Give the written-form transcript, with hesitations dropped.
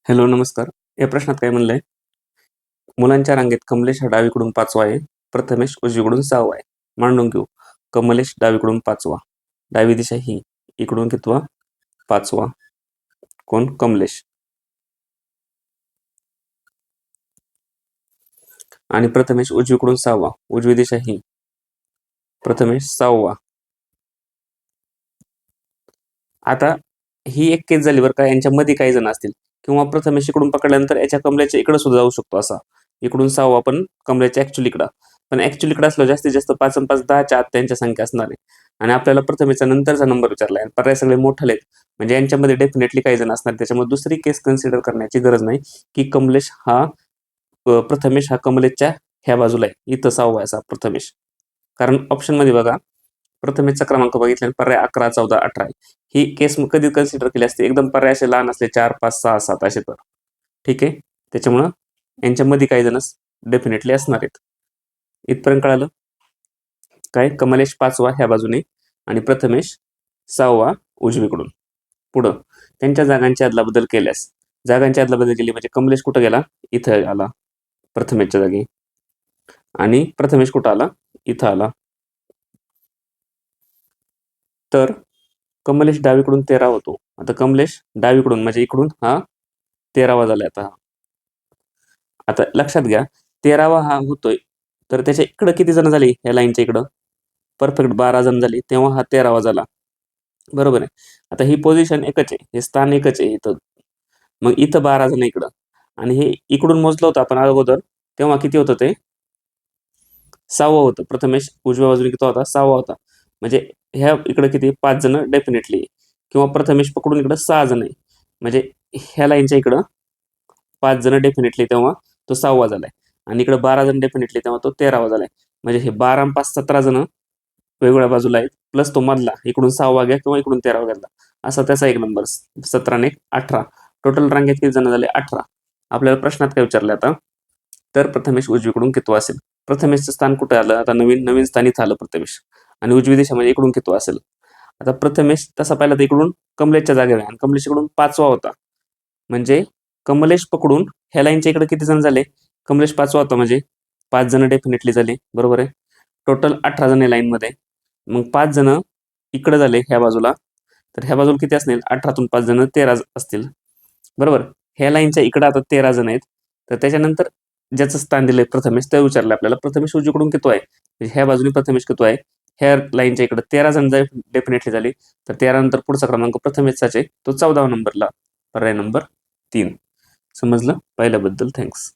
Hello नमस्कार. या प्रश्नात काय म्हणलंय? मुलांच्या रांगेत कमलेश हा डावीकडून 5वा आहे, प्रथमेश उजवीकडून 6वा आहे. मांडून घेऊ. कमलेश डावीकडून 5वा, डावी दिशा ही, इकडून कितवा? 5वा. कोण? कमलेश. आणि प्रथमेश उजवीकडून 6वा, उजवी दिशा ही, प्रथमेश 6वा. आता ही एक केस झाली बरं का. यांच्यामध्ये काही जण असतील किंवा प्रथमेश इकडून पकडल्यानंतर याच्या कमलेच्या इकडे सुद्धा जाऊ शकतो. असा इकडून 6वा पण कमलेच्या ऍक्च्युअली इकडं, पण ऍक्च्युअली इकडे असलं जास्तीत जास्त 5 आणि 5 10च्या आत त्यांच्या संख्या असणार आहे. आणि आपल्याला प्रथमेशचा नंतरचा नंबर विचारला आहे. पर्याय सगळे मोठे आहेत, म्हणजे यांच्यामध्ये डेफिनेटली काही जण असणार. त्याच्यामुळे दुसरी केस कन्सिडर करण्याची गरज नाही की कमलेश हा प्रथमेश हा कमलेशच्या ह्या बाजूला आहे, इथं 6वा असा प्रथमेश. कारण ऑप्शन मध्ये बघा, प्रथमेशचा क्रमांक बघितला पर्याय 11 14 18 आहे. ही केस कधी कन्सिडर केली असते? एकदम पर्याय असे लहान असले 4 5 6 7 असे तर ठीक आहे. त्याच्यामुळं यांच्यामध्ये काही जण डेफिनेटली असणार आहेत. इथपर्यंत कळालं काय? कमलेश 5वा ह्या बाजूने आणि प्रथमेश 6वा उजवीकडून. पुढं त्यांच्या जागांची अदलाबदल केल्यास, जागांची अदलाबदल केली म्हणजे कमलेश कुठं गेला? इथं आला प्रथमेशच्या जागी, आणि प्रथमेश कुठं आला? इथं आला. तर कमलेश डावीकडून 13 होतो. आता कमलेश डावीकडून म्हणजे इकडून हा 13वा झाला. आता लक्षात घ्या, 13वा हा होतोय, तर त्याच्या इकडं किती जण झाली? या लाईनच्या इकडं परफेक्ट 12 जण झाली, तेव्हा हा 13वा झाला. बरोबर आहे. आता ही पोझिशन एकच आहे, हे स्थान एकच आहे इथं. मग इथं 12 जण इकडं, आणि हे इकडून मोजलं होतं आपण अगोदर, तेव्हा किती होतं? ते 6वं होतं. प्रथमेश उजव्या बाजूने किती होता? 6वा होता. म्हणजे ह्या इकडे किती? 5 जण डेफिनेटली, किंवा प्रथमेश पकडून इकडं 6 जण आहे, म्हणजे ह्या लाईनच्या इकडं 5 जण डेफिनेटली, तेव्हा तो 6वा झालाय. आणि इकडे 12 जण डेफिनेटली, तेव्हा तो 13वा झालाय. म्हणजे हे 12 आणि 5 17 जण वेगवेगळ्या बाजूला आहेत, प्लस तो मधला इकडून 6वा घ्या किंवा इकडून 13वा घ्या, असा त्याचा एक नंबर. 17 आणि 18 टोटल रांगेत किती जण झाले? 18. आपल्याला प्रश्नात काय विचारले आता? तर प्रथमेश उजवीकडून कितवा असेल? प्रथमेशचं स्थान कुठे आलं? आता नवीन नवीन स्थान इथं आलं प्रथमेश, आणि उजवी दिशा म्हणजे इकडून कितवा असेल? आता प्रथमेश तसा पाहिला तर इकडून कमलेशच्या जागेवर आहे, आणि कमलेश इकडून 5वा होता. म्हणजे कमलेश पकडून ह्या लाईनच्या इकडे किती जण झाले? कमलेश 5वा होता म्हणजे 5 जण डेफिनेटली झाले. बरोबर आहे. टोटल 18 जण लाईन मध्ये. मग 5 जण इकडे झाले ह्या बाजूला, तर ह्या बाजूला किती असतील? 18तून 5 जण 13 असतील. बरोबर. ह्या लाईनच्या इकडे आता 13 जण आहेत. तर त्याच्यानंतर ज्याचं स्थान दिलंय प्रथमेश, ते विचारलं आपल्याला प्रथमेश उजवीकडून किती आहे? म्हणजे ह्या बाजूने प्रथमेश किती आहे? ह्या लाईनच्या इकडे 13 जण डेफिनेटली झाली. तर 13 नंतर पुढचा क्रमांक प्रथमेशचाच आहे, तो 14वा नंबरला, पर्याय नंबर 3. समजलं? पाहिल्याबद्दल थँक्स.